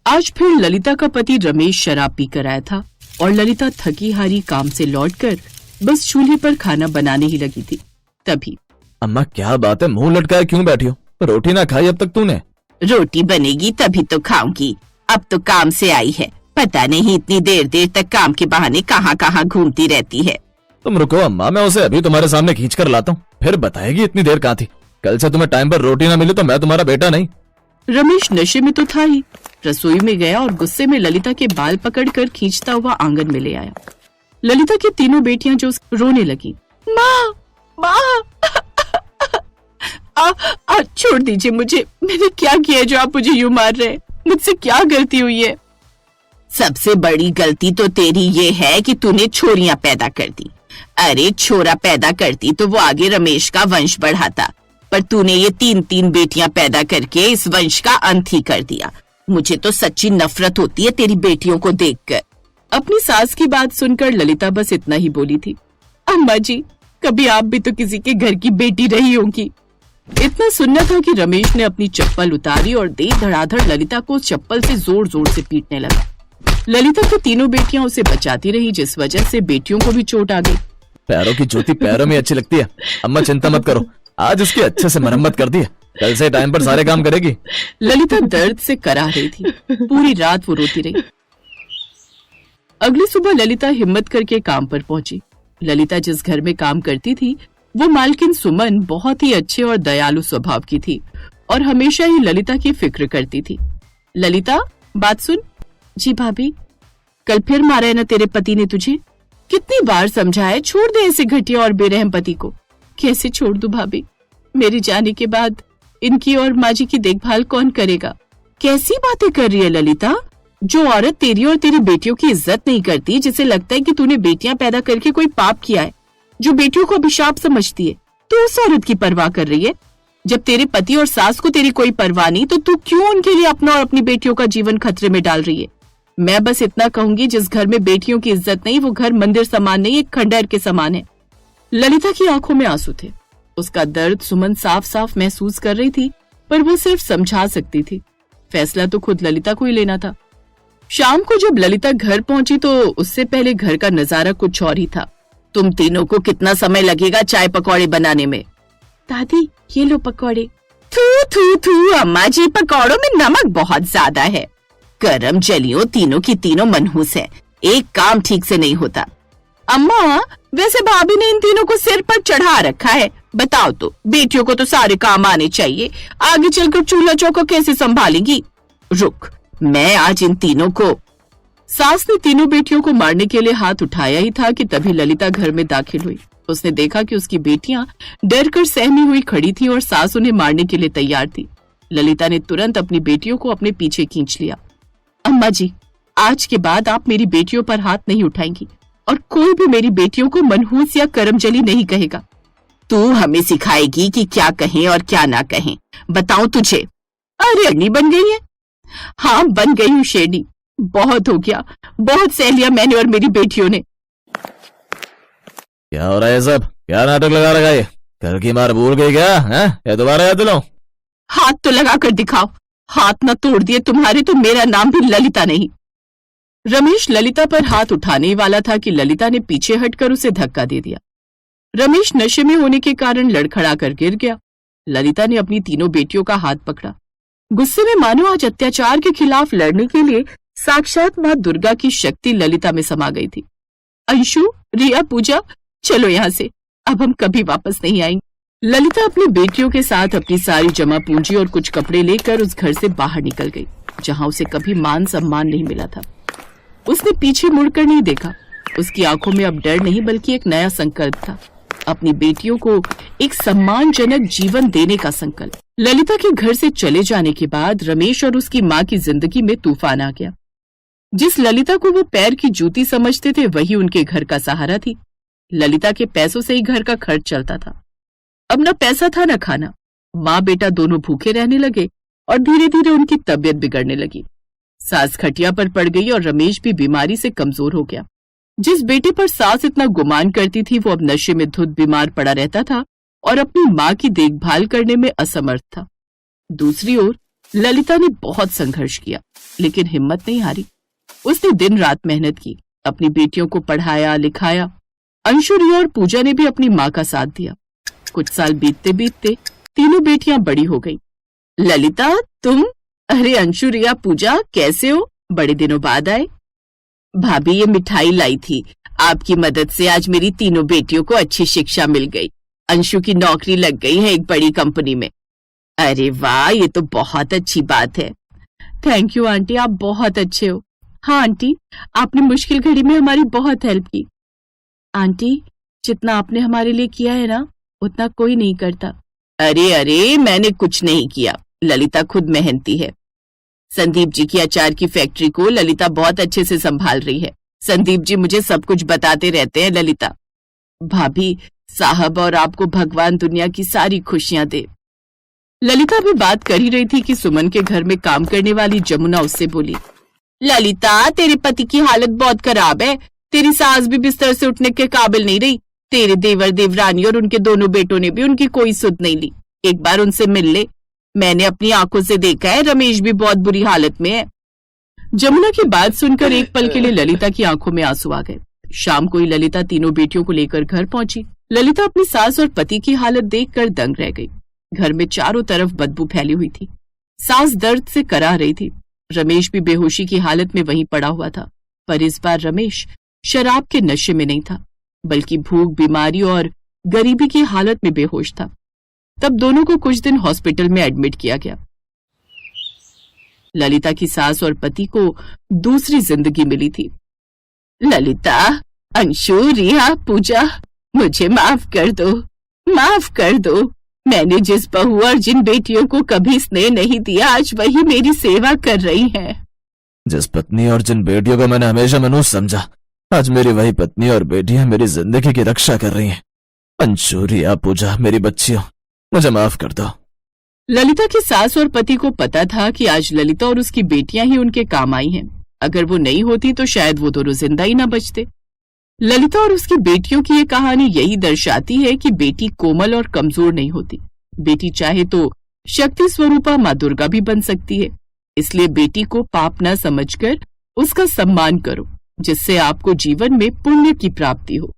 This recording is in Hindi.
आज फिर ललिता का पति रमेश शराब पीकर आया था और ललिता थकी हारी काम से लौटकर बस चूल्हे पर खाना बनाने ही लगी थी। तभी अम्मा क्या बात है, मुंह लटकाए क्यों बैठी हो? रोटी ना खाई अब तक तूने? रोटी बनेगी तभी तो खाऊंगी। अब तो काम से आई है, पता नहीं इतनी देर देर तक काम के बहाने कहाँ कहाँ घूमती रहती है। तुम रुको अम्मा, मैं उसे अभी तुम्हारे सामने खींच कर लाता हूँ, फिर बताएगी इतनी देर कहाँ थी। कल से तुम्हें टाइम पर रोटी ना मिली तो मैं तुम्हारा बेटा नहीं। रमेश नशे में तो था ही, रसोई में गया और गुस्से में ललिता के बाल पकड़कर खींचता हुआ आंगन में ले आया। ललिता की तीनों बेटियां जो रोने लगी, माँ माँ छोड़ दीजिए मुझे, मैंने क्या किया है जो आप मुझे यूं मार रहे हैं? मुझसे क्या गलती हुई है? सबसे बड़ी गलती तो तेरी ये है कि तूने छोरियां पैदा कर दी। अरे छोरा पैदा करती तो वो आगे रमेश का वंश बढ़ाता, पर तूने ये 3-3 बेटियां पैदा करके इस वंश का अंत ही कर दिया। मुझे तो सच्ची नफरत होती है तेरी बेटियों को देखकर। अपनी सास की बात सुनकर ललिता बस इतना ही बोली थी, अम्मा जी कभी आप भी तो किसी के घर की बेटी रही होंगी। इतना सुनना था कि रमेश ने अपनी चप्पल उतारी और दे धड़ाधड़ ललिता को चप्पल से जोर जोर से पीटने लगा। ललिता की तीनों बेटियां उसे बचाती रही, जिस वजह से बेटियों को भी चोट आ गई। पैरों की जूती पैरों में अच्छी लगती है। अम्मा चिंता मत करो, आज उसकी अच्छे से मरम्मत कर दी है, कल से टाइम पर सारे काम करेगी। ललिता दर्द से कराह रही थी, पूरी रात वो रोती रही। अगली सुबह ललिता हिम्मत करके काम पर पहुंची। ललिता जिस घर में काम करती थी वो मालकिन सुमन बहुत ही अच्छे और दयालु स्वभाव की थी और हमेशा ही ललिता की फिक्र करती थी। ललिता बात सुन। जी भाभी। कल फिर मारा है ना तेरे पति ने तुझे? कितनी बार समझाया छोड़ दे ऐसे घटिया और बेरहम पति को। कैसे छोड़ दूं भाभी, मेरे जाने के बाद इनकी और माँ जी की देखभाल कौन करेगा? कैसी बातें कर रही है ललिता? जो औरत तेरी और तेरी बेटियों की इज्जत नहीं करती, जिसे लगता है कि तूने बेटियां पैदा करके कोई पाप किया है, जो बेटियों को अभिशाप समझती है, तू उस औरत की परवाह कर रही है। जब तेरे पति और सास को तेरी कोई परवाह नहीं तो तू क्यों उनके लिए अपना और अपनी बेटियों का जीवन खतरे में डाल रही है? मैं बस इतना कहूंगी, जिस घर में बेटियों की इज्जत नहीं वो घर मंदिर समान नहीं, एक खंडहर के समान है। ललिता की आंखों में आंसू थे। उसका दर्द सुमन साफ साफ महसूस कर रही थी, पर वो सिर्फ समझा सकती थी। फैसला तो खुद ललिता को ही लेना था। शाम को जब ललिता घर पहुंची तो उससे पहले घर का नजारा कुछ और ही था। तुम तीनों को कितना समय लगेगा चाय पकौड़े बनाने में? दादी ये लो पकौड़े। थू थू थू अम्मा जी, पकौड़ों में नमक बहुत ज्यादा है। गरम जलियों तीनों की तीनों मनहूस है, एक काम ठीक से नहीं होता। अम्मा वैसे भाभी ने इन तीनों को सिर पर चढ़ा रखा है। बताओ तो, बेटियों को तो सारे काम आने चाहिए, आगे चलकर चूल्हा चौका कैसे संभालेगी? रुक, मैं आज इन तीनों को। सास ने तीनों बेटियों को मारने के लिए हाथ उठाया ही था कि तभी ललिता घर में दाखिल हुई। उसने देखा कि उसकी बेटियां डर कर सहमी हुई खड़ी थी और सास उन्हें मारने के लिए तैयार थी। ललिता ने तुरंत अपनी बेटियों को अपने पीछे खींच लिया। अम्मा जी, आज के बाद आप मेरी बेटियों पर हाथ नहीं उठाएंगी और कोई भी मेरी बेटियों को मनहूस या करमजली नहीं कहेगा। तू हमें सिखाएगी कि क्या कहें और क्या ना कहें? बताऊं तुझे? अरे अग्नि बन गई है? हाँ बन गई हूँ शेरनी, बहुत हो गया, बहुत सह लिया मैंने और मेरी बेटियों ने। क्या हो रहा है सब? क्या नाटक लगा रखा है? कल की मार भूल गई क्या? हैं? या दोबारा याद दिलाऊं? हाथ तो लगा कर दिखाओ। हाथ न तोड़ दिए तुम्हारे तो मेरा नाम भी ललिता नहीं। रमेश ललिता पर हाथ उठाने ही वाला था कि ललिता ने पीछे हटकर उसे धक्का दे दिया। रमेश नशे में होने के कारण लड़खड़ा कर गिर गया। ललिता ने अपनी तीनों बेटियों का हाथ पकड़ा। गुस्से में मानो आज अत्याचार के खिलाफ लड़ने के लिए साक्षात मां दुर्गा की शक्ति ललिता में समा गई थी। अंशु, रिया, पूजा, चलो यहाँ से, अब हम कभी वापस नहीं आएंगे। ललिता अपनी बेटियों के साथ अपनी सारी जमा पूंजी और कुछ कपड़े लेकर उस घर से बाहर निकल गई, जहाँ उसे कभी मान सम्मान नहीं मिला था। उसने पीछे मुड़कर नहीं देखा। उसकी आंखों में अब डर नहीं बल्कि एक नया संकल्प था, अपनी बेटियों को एक सम्मानजनक जीवन देने का संकल्प। ललिता के घर से चले जाने के बाद रमेश और उसकी माँ की जिंदगी में तूफान आ गया। जिस ललिता को वो पैर की जूती समझते थे वही उनके घर का सहारा थी। ललिता के पैसों से ही घर का खर्च चलता था। अब न पैसा था न खाना। माँ बेटा दोनों भूखे रहने लगे और धीरे धीरे उनकी तबीयत बिगड़ने लगी। सास खटिया पर पड़ गई और रमेश भी बीमारी से कमजोर हो गया। जिस बेटे पर सास इतना गुमान करती थी वो अब नशे में धुत बीमार पड़ा रहता था और अपनी माँ की देखभाल करने में असमर्थ था। दूसरी ओर ललिता ने बहुत संघर्ष किया, लेकिन हिम्मत नहीं हारी। उसने दिन रात मेहनत की, अपनी बेटियों को पढ़ाया लिखाया। अंशु, रिया और पूजा ने भी अपनी माँ का साथ दिया। कुछ साल बीतते बीतते तीनों बेटियां बड़ी हो गई। ललिता, तुम? अरे अंशु, रिया, पूजा, कैसे हो? बड़े दिनों बाद आए। भाभी, ये मिठाई लाई थी। आपकी मदद से आज मेरी तीनों बेटियों को अच्छी शिक्षा मिल गई। अंशु की नौकरी लग गई है एक बड़ी कंपनी में। अरे वाह, ये तो बहुत अच्छी बात है। थैंक यू आंटी, आप बहुत अच्छे हो। हाँ आंटी, आपने मुश्किल घड़ी में हमारी बहुत हेल्प की। आंटी, जितना आपने हमारे लिए किया है ना, उतना कोई नहीं करता। अरे अरे, मैंने कुछ नहीं किया। ललिता खुद मेहनती है। संदीप जी की अचार की फैक्ट्री को ललिता बहुत अच्छे से संभाल रही है। संदीप जी मुझे सब कुछ बताते रहते हैं। ललिता भाभी, साहब और आपको भगवान दुनिया की सारी खुशियां दे। ललिता भी बात कर ही रही थी कि सुमन के घर में काम करने वाली जमुना उससे बोली, ललिता, तेरे पति की हालत बहुत खराब है। तेरी सास भी बिस्तर से उठने के काबिल नहीं रही। तेरे देवर देवरानी और उनके दोनों बेटों ने भी उनकी कोई सुध नहीं ली। एक बार उनसे मिल ले। मैंने अपनी आंखों से देखा है, रमेश भी बहुत बुरी हालत में है। जमुना की बात सुनकर एक पल के लिए ललिता की आंखों में आंसू आ गए। शाम को ही ललिता तीनों बेटियों को लेकर घर पहुंची। ललिता अपनी सास और पति की हालत देखकर दंग रह गई। घर में चारों तरफ बदबू फैली हुई थी। सास दर्द से कराह रही थी। रमेश भी बेहोशी की हालत में वहीं पड़ा हुआ था, पर इस बार रमेश शराब के नशे में नहीं था, बल्कि भूख, बीमारी और गरीबी की हालत में बेहोश था। तब दोनों को कुछ दिन हॉस्पिटल में एडमिट किया गया। ललिता की सास और पति को दूसरी जिंदगी मिली थी। ललिता, अंशु, रिया, पूजा, मुझे माफ कर दो, माफ कर दो। मैंने जिस बहू और जिन बेटियों को कभी स्नेह नहीं दिया, आज वही मेरी सेवा कर रही हैं। जिस पत्नी और जिन बेटियों को मैंने हमेशा मनुष्य समझा, आज मेरी वही पत्नी और बेटियां मेरी जिंदगी की रक्षा कर रही हैं। अंशु, रिया, पूजा, मेरी बच्चियों, मुझे माफ कर दो। ललिता की सास और पति को पता था कि आज ललिता और उसकी बेटियां ही उनके काम आई हैं। अगर वो नहीं होती तो शायद वो दोनों जिंदा ही न बचते। ललिता और उसकी बेटियों की ये कहानी यही दर्शाती है कि बेटी कोमल और कमजोर नहीं होती। बेटी चाहे तो शक्ति स्वरूपा माँ दुर्गा भी बन सकती है। इसलिए बेटी को पाप न समझकर उसका सम्मान करो, जिससे आपको जीवन में पुण्य की प्राप्ति हो।